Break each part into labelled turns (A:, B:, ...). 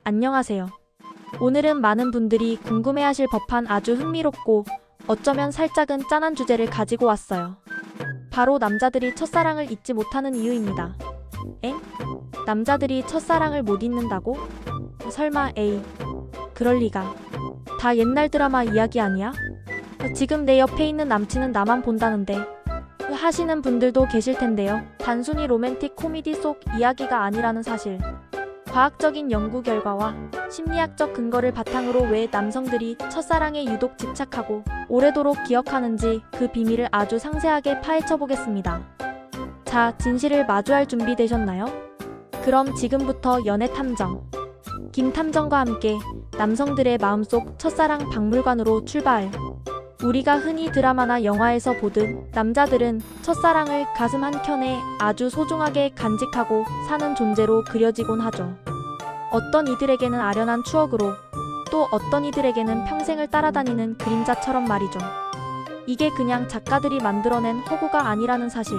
A: 안녕하세요. 오늘은 많은 분들이 궁금해하실 법한 아주 흥미롭고 어쩌면 살짝은 짠한 주제를 가지고 왔어요. 바로 남자들이 첫사랑을 잊지 못하는 이유입니다. 엥? 남자들이 첫사랑을 못 잊는다고? 설마 에이, 그럴 리가. 다 옛날 드라마 이야기 아니야? 지금 내 옆에 있는 남친은 나만 본다는데 하시는 분들도 계실 텐데요. 단순히 로맨틱 코미디 속 이야기가 아니라는 사실. 과학적인 연구 결과와 심리학적 근거를 바탕으로 왜 남성들이 첫사랑에 유독 집착하고 오래도록 기억하는지 그 비밀을 아주 상세하게 파헤쳐 보겠습니다. 자, 진실을 마주할 준비 되셨나요? 그럼 지금부터 연애 탐정 김 탐정과 함께 남성들의 마음속 첫사랑 박물관으로 출발. 우리가 흔히 드라마나 영화에서 보듯 남자들은 첫사랑을 가슴 한켠에 아주 소중하게 간직하고 사는 존재로 그려지곤 하죠. 어떤 이들에게는 아련한 추억으로, 또 어떤 이들에게는 평생을 따라다니는 그림자처럼 말이죠. 이게 그냥 작가들이 만들어낸 허구가 아니라는 사실.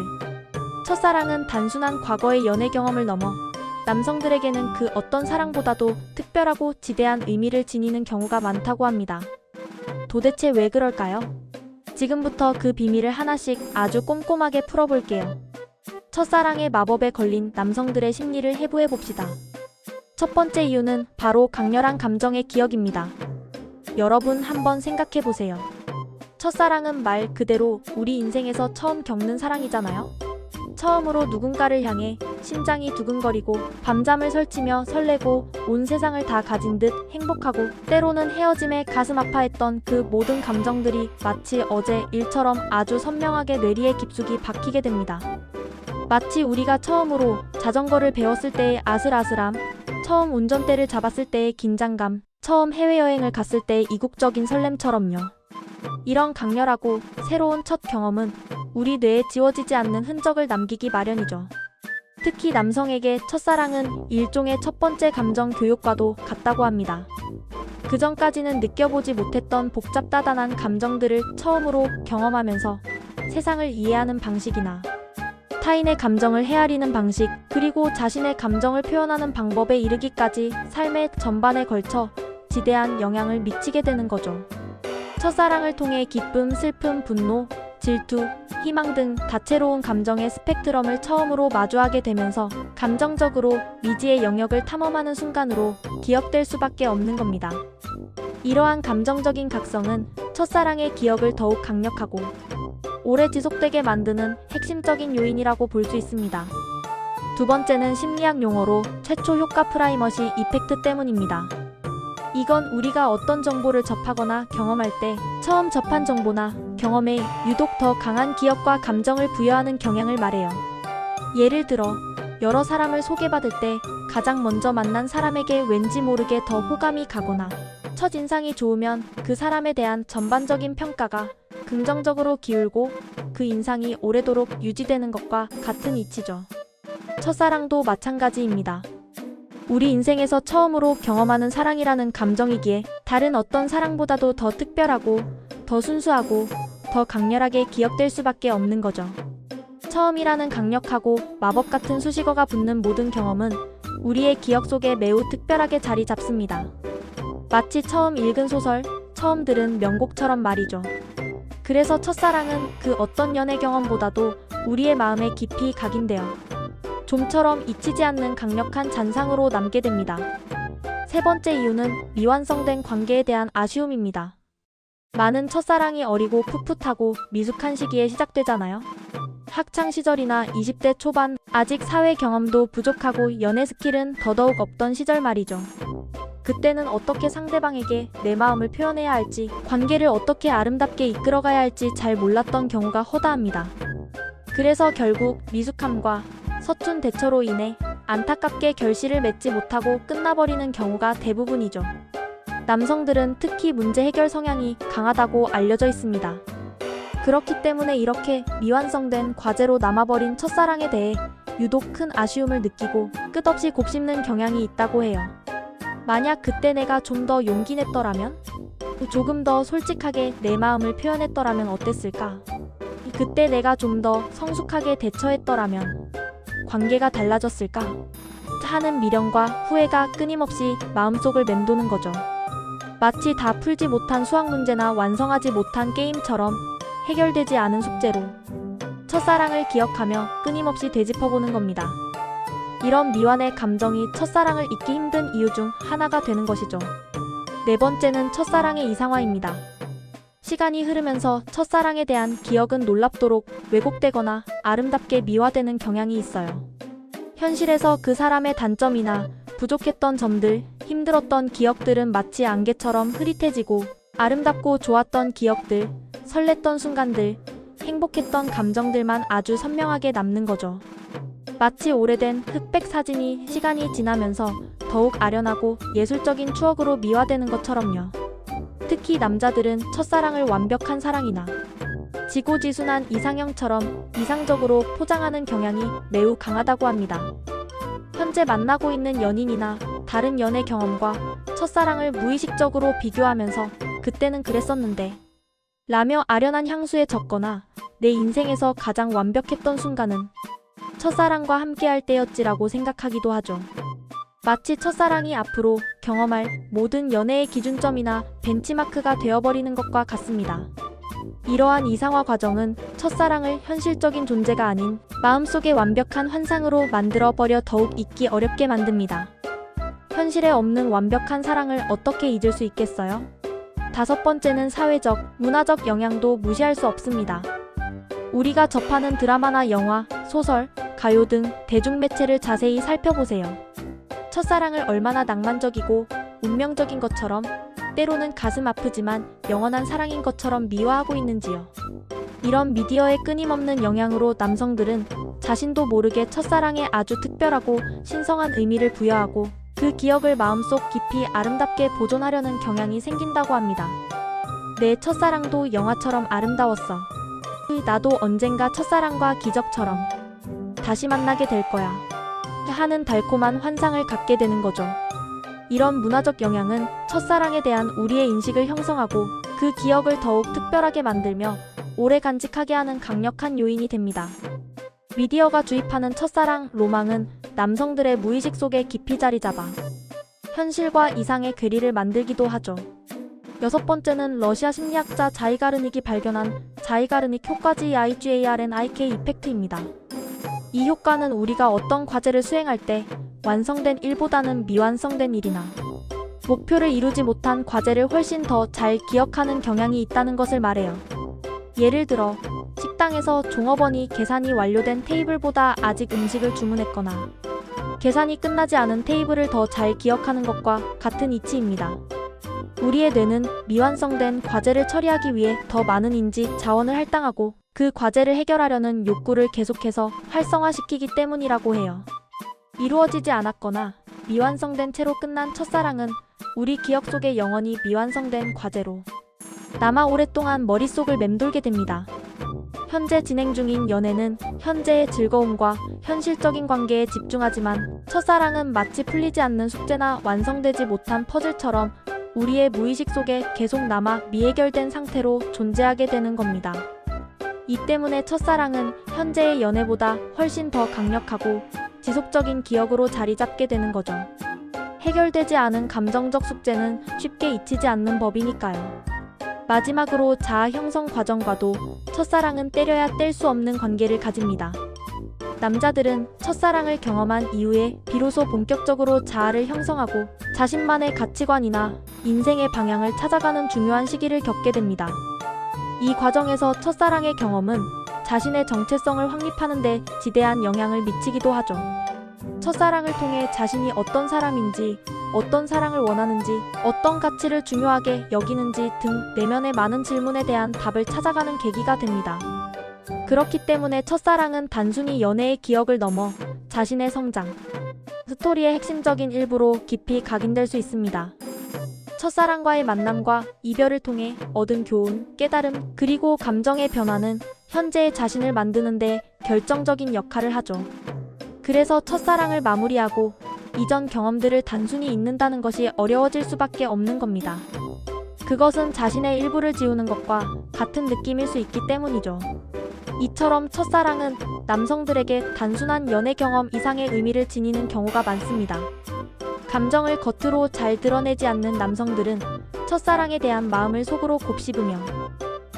A: 첫사랑은 단순한 과거의 연애 경험을 넘어 남성들에게는 그 어떤 사랑보다도 특별하고 지대한 의미를 지니는 경우가 많다고 합니다. 도대체 왜 그럴까요? 지금부터 그 비밀을 하나씩 아주 꼼꼼하게 풀어볼게요. 첫사랑의 마법에 걸린 남성들의 심리를 해부해봅시다. 첫 번째 이유는 바로 강렬한 감정의 기억입니다. 여러분 한번 생각해보세요. 첫사랑은 말 그대로 우리 인생에서 처음 겪는 사랑이잖아요. 처음으로 누군가를 향해 심장이 두근거리고 밤잠을 설치며 설레고 온 세상을 다 가진 듯 행복하고 때로는 헤어짐에 가슴 아파했던 그 모든 감정들이 마치 어제 일처럼 아주 선명하게 뇌리에 깊숙이 박히게 됩니다. 마치 우리가 처음으로 자전거를 배웠을 때의 아슬아슬함, 처음 운전대를 잡았을 때의 긴장감, 처음 해외여행을 갔을 때의 이국적인 설렘처럼요. 이런 강렬하고 새로운 첫 경험은 우리 뇌에 지워지지 않는 흔적을 남기기 마련이죠. 특히 남성에게 첫사랑은 일종의 첫 번째 감정 교육과도 같다고 합니다. 그전까지는 느껴보지 못했던 복잡다단한 감정들을 처음으로 경험하면서 세상을 이해하는 방식이나 타인의 감정을 헤아리는 방식, 그리고 자신의 감정을 표현하는 방법에 이르기까지 삶의 전반에 걸쳐 지대한 영향을 미치게 되는 거죠. 첫사랑을 통해 기쁨, 슬픔, 분노, 질투, 희망 등 다채로운 감정의 스펙트럼을 처음으로 마주하게 되면서 감정적으로 미지의 영역을 탐험하는 순간으로 기억될 수밖에 없는 겁니다. 이러한 감정적인 각성은 첫사랑의 기억을 더욱 강력하고 오래 지속되게 만드는 핵심적인 요인이라고 볼 수 있습니다. 두 번째는 심리학 용어로 최초 효과 프라이머시 이펙트 때문입니다. 이건 우리가 어떤 정보를 접하거나 경험할 때 처음 접한 정보나 경험에 유독 더 강한 기억과 감정을 부여하는 경향을 말해요. 예를 들어 여러 사람을 소개받을 때 가장 먼저 만난 사람에게 왠지 모르게 더 호감이 가거나 첫인상이 좋으면 그 사람에 대한 전반적인 평가가 긍정적으로 기울고 그 인상이 오래도록 유지되는 것과 같은 이치죠. 첫사랑도 마찬가지입니다. 우리 인생에서 처음으로 경험하는 사랑이라는 감정이기에 다른 어떤 사랑보다도 더 특별하고 더 순수하고 더 강렬하게 기억될 수밖에 없는 거죠. 처음이라는 강력하고 마법 같은 수식어가 붙는 모든 경험은 우리의 기억 속에 매우 특별하게 자리 잡습니다. 마치 처음 읽은 소설, 처음 들은 명곡처럼 말이죠. 그래서 첫사랑은 그 어떤 연애 경험보다도 우리의 마음에 깊이 각인되어 좀처럼 잊히지 않는 강력한 잔상으로 남게 됩니다. 세 번째 이유는 미완성된 관계에 대한 아쉬움입니다. 많은 첫사랑이 어리고 풋풋하고 미숙한 시기에 시작되잖아요. 학창 시절이나 20대 초반, 아직 사회 경험도 부족하고 연애 스킬은 더더욱 없던 시절 말이죠. 그때는 어떻게 상대방에게 내 마음을 표현해야 할지, 관계를 어떻게 아름답게 이끌어가야 할지 잘 몰랐던 경우가 허다합니다. 그래서 결국 미숙함과 서툰 대처로 인해 안타깝게 결실을 맺지 못하고 끝나버리는 경우가 대부분이죠. 남성들은 특히 문제 해결 성향이 강하다고 알려져 있습니다. 그렇기 때문에 이렇게 미완성된 과제로 남아버린 첫사랑에 대해 유독 큰 아쉬움을 느끼고 끝없이 곱씹는 경향이 있다고 해요. 만약 그때 내가 좀 더 용기 냈더라면? 조금 더 솔직하게 내 마음을 표현했더라면 어땠을까? 그때 내가 좀 더 성숙하게 대처했더라면 관계가 달라졌을까? 하는 미련과 후회가 끊임없이 마음속을 맴도는 거죠. 마치 다 풀지 못한 수학 문제나 완성하지 못한 게임처럼 해결되지 않은 숙제로 첫사랑을 기억하며 끊임없이 되짚어보는 겁니다. 이런 미완의 감정이 첫사랑을 잊기 힘든 이유 중 하나가 되는 것이죠. 네 번째는 첫사랑의 이상화입니다. 시간이 흐르면서 첫사랑에 대한 기억은 놀랍도록 왜곡되거나 아름답게 미화되는 경향이 있어요. 현실에서 그 사람의 단점이나 부족했던 점들, 힘들었던 기억들은 마치 안개처럼 흐릿해지고 아름답고 좋았던 기억들, 설렜던 순간들, 행복했던 감정들만 아주 선명하게 남는 거죠. 마치 오래된 흑백 사진이 시간이 지나면서 더욱 아련하고 예술적인 추억으로 미화되는 것처럼요. 특히 남자들은 첫사랑을 완벽한 사랑이나 지고지순한 이상형처럼 이상적으로 포장하는 경향이 매우 강하다고 합니다. 현재 만나고 있는 연인이나 다른 연애 경험과 첫사랑을 무의식적으로 비교하면서 그때는 그랬었는데 라며 아련한 향수에 젖거나 내 인생에서 가장 완벽했던 순간은 첫사랑과 함께할 때였지라고 생각하기도 하죠. 마치 첫사랑이 앞으로 경험할 모든 연애의 기준점이나 벤치마크가 되어버리는 것과 같습니다. 이러한 이상화 과정은 첫사랑을 현실적인 존재가 아닌 마음속의 완벽한 환상으로 만들어버려 더욱 잊기 어렵게 만듭니다. 현실에 없는 완벽한 사랑을 어떻게 잊을 수 있겠어요? 다섯 번째는 사회적, 문화적 영향도 무시할 수 없습니다. 우리가 접하는 드라마나 영화, 소설, 가요 등 대중매체를 자세히 살펴보세요. 첫사랑을 얼마나 낭만적이고 운명적인 것처럼, 때로는 가슴 아프지만 영원한 사랑인 것처럼 미화하고 있는지요. 이런 미디어의 끊임없는 영향으로 남성들은 자신도 모르게 첫사랑에 아주 특별하고 신성한 의미를 부여하고 그 기억을 마음속 깊이 아름답게 보존하려는 경향이 생긴다고 합니다. 내 첫사랑도 영화처럼 아름다웠어. 나도 언젠가 첫사랑과 기적처럼 다시 만나게 될 거야. 하는 달콤한 환상을 갖게 되는 거죠. 이런 문화적 영향은 첫사랑에 대한 우리의 인식을 형성하고 그 기억을 더욱 특별하게 만들며 오래 간직하게 하는 강력한 요인이 됩니다. 미디어가 주입하는 첫사랑 로망은 남성들의 무의식 속에 깊이 자리 잡아 현실과 이상의 괴리를 만들기도 하죠. 여섯 번째는 러시아 심리학자 자이가르닉이 발견한 자이가르닉 효과 GIGARNIK 이펙트입니다. 이 효과는 우리가 어떤 과제를 수행할 때 완성된 일보다는 미완성된 일이나 목표를 이루지 못한 과제를 훨씬 더 잘 기억하는 경향이 있다는 것을 말해요. 예를 들어 식당에서 종업원이 계산이 완료된 테이블보다 아직 음식을 주문했거나 계산이 끝나지 않은 테이블을 더 잘 기억하는 것과 같은 이치입니다. 우리의 뇌는 미완성된 과제를 처리하기 위해 더 많은 인지 자원을 할당하고 그 과제를 해결하려는 욕구를 계속해서 활성화시키기 때문이라고 해요. 이루어지지 않았거나 미완성된 채로 끝난 첫사랑은 우리 기억 속에 영원히 미완성된 과제로 남아 오랫동안 머릿속을 맴돌게 됩니다. 현재 진행 중인 연애는 현재의 즐거움과 현실적인 관계에 집중하지만 첫사랑은 마치 풀리지 않는 숙제나 완성되지 못한 퍼즐처럼 우리의 무의식 속에 계속 남아 미해결된 상태로 존재하게 되는 겁니다. 이 때문에 첫사랑은 현재의 연애보다 훨씬 더 강력하고 지속적인 기억으로 자리 잡게 되는 거죠. 해결되지 않은 감정적 숙제는 쉽게 잊히지 않는 법이니까요. 마지막으로 자아 형성 과정과도 첫사랑은 때려야 뗄 수 없는 관계를 가집니다. 남자들은 첫사랑을 경험한 이후에 비로소 본격적으로 자아를 형성하고 자신만의 가치관이나 인생의 방향을 찾아가는 중요한 시기를 겪게 됩니다. 이 과정에서 첫사랑의 경험은 자신의 정체성을 확립하는 데 지대한 영향을 미치기도 하죠. 첫사랑을 통해 자신이 어떤 사람인지, 어떤 사랑을 원하는지, 어떤 가치를 중요하게 여기는지 등 내면의 많은 질문에 대한 답을 찾아가는 계기가 됩니다. 그렇기 때문에 첫사랑은 단순히 연애의 기억을 넘어 자신의 성장, 스토리의 핵심적인 일부로 깊이 각인될 수 있습니다. 첫사랑과의 만남과 이별을 통해 얻은 교훈, 깨달음, 그리고 감정의 변화는 현재의 자신을 만드는 데 결정적인 역할을 하죠. 그래서 첫사랑을 마무리하고 이전 경험들을 단순히 잊는다는 것이 어려워질 수밖에 없는 겁니다. 그것은 자신의 일부를 지우는 것과 같은 느낌일 수 있기 때문이죠. 이처럼 첫사랑은 남성들에게 단순한 연애 경험 이상의 의미를 지니는 경우가 많습니다. 감정을 겉으로 잘 드러내지 않는 남성들은 첫사랑에 대한 마음을 속으로 곱씹으며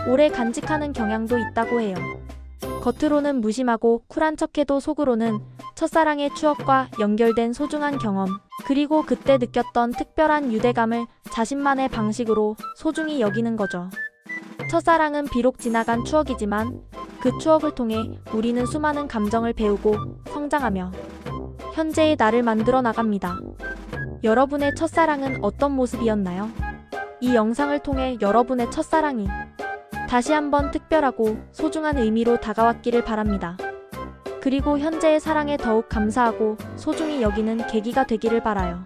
A: 오래 간직하는 경향도 있다고 해요. 겉으로는 무심하고 쿨한 척해도 속으로는 첫사랑의 추억과 연결된 소중한 경험, 그리고 그때 느꼈던 특별한 유대감을 자신만의 방식으로 소중히 여기는 거죠. 첫사랑은 비록 지나간 추억이지만 그 추억을 통해 우리는 수많은 감정을 배우고 성장하며 현재의 나를 만들어 나갑니다. 여러분의 첫사랑은 어떤 모습이었나요? 이 영상을 통해 여러분의 첫사랑이 다시 한번 특별하고 소중한 의미로 다가왔기를 바랍니다. 그리고 현재의 사랑에 더욱 감사하고 소중히 여기는 계기가 되기를 바라요.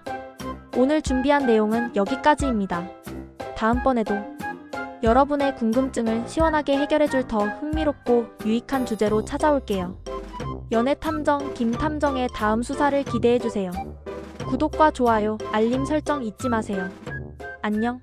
A: 오늘 준비한 내용은 여기까지입니다. 다음번에도 여러분의 궁금증을 시원하게 해결해줄 더 흥미롭고 유익한 주제로 찾아올게요. 연애탐정 김탐정의 다음 수사를 기대해주세요. 구독과 좋아요, 알림 설정 잊지 마세요. 안녕.